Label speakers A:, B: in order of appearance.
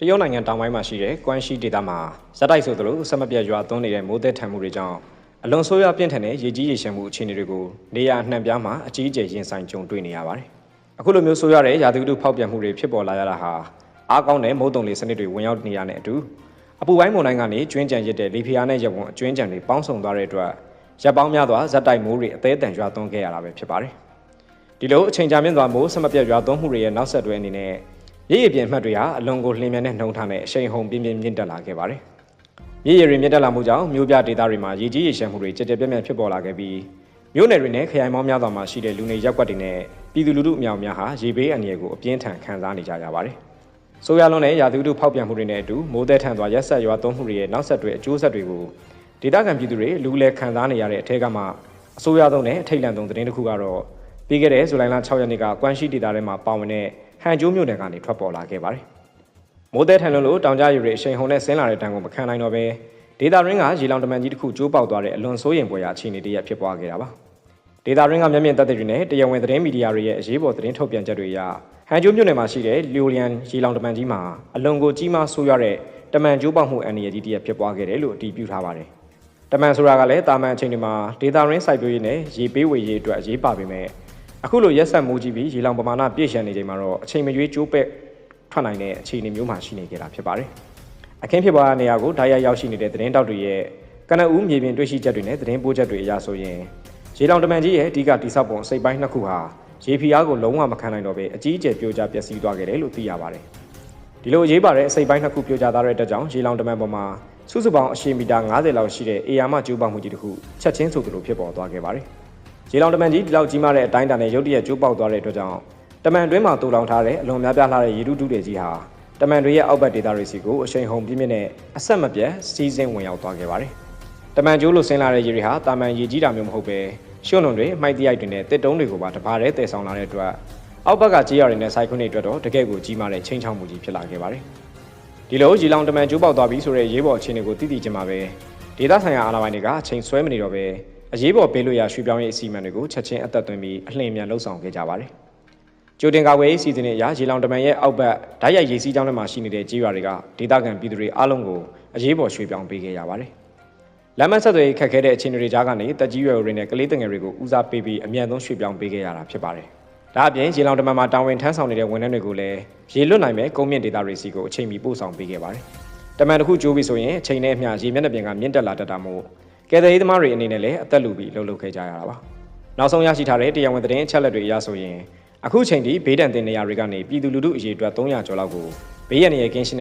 A: တရုတ်နိုင်ငံတောင်ပိုင်းမှာရှိတဲ့ကွမ်ရှီဒေသမှာဇက်တိုက်ဆိုသလိုဆက်မပြတ်ရွာသွန်းနေတဲ့မိုးသက်ထန်မှုတွေကြောင့်အလွန်ဆိုးရွားပြင်းထန်တဲ့ရေကြီးရေရှမ်းမှုအခြေအနေတွေကိုနေရာအနှံ့ပြားမှာအကြီးအကျယ်ရင်ဆိုင်ကြုံတွေ့နေရပါတယ်။အခုလိုမျိုးဆိုးရွားတဲ့ရာသီဥတုဖောက်ပြန်မှုတွေဖြစ်ပေါ်လာရတာဟာအားကောင်းတဲ့မုတ်တုံလေစနစ်တွေဝင်ရောက်နေရတဲ့အတူအပူပိုင်းမုန်တိုင်းကနေကျွင်းကြံရစ်တဲ့လေဖိအားနဲ့ရက်ဝန်းအကျွင်းကြံတွေပေါင်းစုံသွားတဲ့အတွက်ရပ်ပေါင်းများစွာဇက်တိုက်မိုးတွေအသေးအတန်ရွာသွန်းခဲ့ရတာပဲဖြစ်ပါတယ်။ဒီလိုအချိန်ကြာမြင့်စွာမိုးဆက်မပြတ်ရွာသွန်းမှုတွေရဲ့နောက်ဆက်တွဲအနေနဲ့မြေရည်ပြင်မှတ်တွေဟာအလွန်ကိုလျင်မြန်တဲ့နှုံထားနဲ့အရှိန်ဟုန်ပြင်းပြင်းမြင့်တက်လာခဲ့ပါတယ်။မြေရည်တွေမြင့်တက်လာမှုကြောင့်မြို့ပြဒေသတွေမှာရေကြီးရေရှမ်းမှုတွေကြက်ကြက်ပြန့်ပြန့်ဖြစ်ပေါ်လာခဲ့ပြီးမြို့နယ်တွေနဲ့ခရိုင်ပေါင်းများစွာမှာရှိတဲ့လူနေရပ်ကွက်တွေနဲ့ပြည်သူလူထုအများအပြားဟာရေဘေးအန္တရာယ်ကိုအပြင်းထန်ခံစားနေကြရပါတယ်။ဆိုးရွားလွန်းတဲ့ရာသီဥတုဖောက်ပြန်မှုတွေနဲ့အတူမိုးသက်ထန်စွာရက်ဆက်ရွာသွန်းမှုတွေရဲ့နောက်ဆက်တွဲအကျိုးဆက်တွေကိုဒေသခံပြည်သူတွေလူလဲခံစားနေရတဲ့အထက်ကမှအဆိုးရွားဆုံးနဲ့အထိတ်လန့်ဆုံးသတင်းတစ်ခုကတော့ပြီးခဲ့တဲ့ဇူလိုင်လ6ရက်နေ့ကကွမ်ရှီဒေသထဲမှာပါဝင်တဲ့ဟန်ကျိုးမြို့နယ်ကနေထွက်ပေါ်လာခဲ့ပါတယ်။မိုးသက်ထန်လွန်းလို့တောင်ကြားရေတွေအရှိန်ဟုန်နဲ့ဆင်းလာတဲ့တန်းကိုမခံနိုင်တော့ပဲဒေသရင်းကရေလောင်တမန်ကြီးတစ်ခုကျိုးပေါက်သွားတဲ့အလွန်ဆိုးရင်ပွေရာအခြေအနေတရဖြစ်ပွားခဲ့တာပါ။ဒေသရင်းကမျက်မြင်သက်သေတွေနဲ့တရားဝင်သတင်းမီဒီယာတွေရဲ့အရေးပေါ်သတင်းထုတ်ပြန်ချက်တွေအရဟန်ကျိုးမြို့နယ်မှာရှိတဲ့လျိုလျန်ရေလောင်တမန်ကြီးမှာအလွန်ကိုကြီးမားဆိုးရွားတဲ့တမန်ကျိုးပေါက်မှုအန္တရာယ်ကြီးတရဖြစ်ပွားခဲ့တယ်လို့အတည်ပြုထားပါတယ်။တမန်ဆိုတာကလည်းတာမန်အချိန်တွေမှာဒေသရင်းစိုက်ပျိုးရေးနဲ့ရေပေးဝေရေးအတွက်အရေးပါပေမဲ့အခုလိုရက်ဆက်မိုးကြီးပြီးရေလောင်ပမာဏပြည့်ရှံနေချိန်မှာတော့အချိန်မရွေးကျိုးပဲ့ထွက်နိုင်တဲ့အခြေအနေမျိုးမှရှိနေကြတာဖြစ်ပါတယ်။အခင်းဖြစ်ပွားတဲ့နေရာကိုဓာတ်ရိုက်ရောက်ရှိနေတဲ့သတင်းတောက်တွေရဲ့ကနဦးမြေပြင်တွေ့ရှိချက်တွေနဲ့သတင်းပို့ချက်တွေအရဆိုရင်ရေလောင်တမန်ကြီးရဲ့အဓိကတိစောက်ပုံအစိပ်ပိုင်းနှစ်ခုဟာရေဖီအားကိုလုံးဝမခံနိုင်တော့ဘဲအကြီးအကျယ်ပြိုကျပျက်စီးသွားခဲ့တယ်လို့သိရပါတယ်။ဒီလိုအရေးပါတဲ့အစိပ်ပိုင်းနှစ်ခုပြိုကျသွားတဲ့အတွက်ကြောင့်ရေလောင်တမန်ပေါ်မှာစုစုပေါင်းအရှည်မီတာ90လောက်ရှိတဲ့အေယာမကျိုးပေါက်မှုကြီးတစ်ခုချက်ချင်းဆိုသလိုဖြစ်ပေါ်သွားခဲ့ပါတယ်။ရေလောင်တမန်ကြီးဒီလောက်ကြီးမားတဲ့အတိုင်းအတာနဲ့ရုတ်တရက်ကျိုးပေါက်သွားတဲ့အတွက်ကြောင့်တမန်တွင်းမှာတူလောင်ထားတဲ့အလွန်များပြားလှတဲ့ရေတုတုတွေကြီးဟာတမန်တွေရဲ့အောက်ဘက်ဒေသတွေစီကိုအရှိန်ဟုန်ပြင်းပြင်းနဲ့အဆက်မပြတ်စီးဆင်းဝင်ရောက်သွားခဲ့ပါတယ်။တမန်ကျိုးလို့ဆင်းလာတဲ့ရေတွေဟာတာမန်ရေကြီးတာမျိုးမဟုတ်ပဲရွှွန့်လွန်တွေမိုက်တရိုက်တွေနဲ့တစ်တုံးတွေကိုပါတပါးတည်းတည်ဆောင်လာတဲ့အတွက်အောက်ဘက်ကကြေးရတွေနဲ့စိုက်ခွင်းတွေအတွက်တော့တကယ့်ကိုကြီးမားတဲ့ချိန်ချောက်မှုကြီးဖြစ်လာခဲ့ပါတယ်။ဒီလိုရေလောင်တမန်ကျိုးပေါက်သွားပြီဆိုတဲ့ရေးပေါ်အခြေအနေကိုသိသိချင်းမှာပဲဒေသဆိုင်ရာအာဏာပိုင်တွေကအချိန်ဆွဲမနေတော့ပဲအရေးပေါ်ပေးလို့ရရွှေ့ပြောင်းရေးအစီအမံတွေကိုချက်ချင်းအသက်သွင်းပြီးအလျင်မြန်လှုပ်ဆောင်ခဲ့ကြပါတယ်။ကြိုတင်ကာကွယ်ရေးစီစဉ်တဲ့အရာရေလောင်တမန်ရဲ့အောက်ဘက်ဓာတ်ရိုက်ရေစီးကြောင်းထဲမှာရှိနေတဲ့ကြေးရွာတွေကဒေသခံပြည်သူတွေအားလုံးကိုအရေးပေါ်ရွှေ့ပြောင်းပေးခဲ့ရပါတယ်။လမ်းမဆက်သွယ်ရေးခက်ခဲတဲ့အခြေအနေတွေကြားကနေတက်ကြီးရွယ်တွေနဲ့ကလေးငယ်တွေကိုဦးစားပေးပြီးအမြန်ဆုံးရွှေ့ပြောင်းပေးခဲ့ရတာဖြစ်ပါတယ်။ဒါအပြင်ရေလောင်တမန်မှာတာဝန်ထမ်းဆောင်နေတဲ့ဝန်ထမ်းတွေကိုလည်းရေလွတ်နိုင်မဲ့ကုန်းမြင့်ဒေသတွေစီကိုအချိန်မီပို့ဆောင်ပေးခဲ့ပါတယ်။တမန်တစ်ခုကျိုးပြီဆိုရင်အချိန်နဲ့အမျှရေမျက်နှာပြင်ကမြင့်တက်လာတတ်တာမို့ကယ်ဆယ်ရေးသမားတွေအနေနဲ့လည်းအသက်လူပြီးလှုပ်လှုပ်ခဲ့ကြရတာပါ။နောက်ဆုံးရရှိထားတဲ့တရားဝင်သတင်းအချက်အလက်တွေအရဆိုရင်အခုချိန်ထိဘေးဒဏ်တင်နေရာတွေကနေပြည်သူလူထုအရေးအတွက်300ကျော်လောက်ကိုဘေးရန်ရဲ့ကင်းရှင်း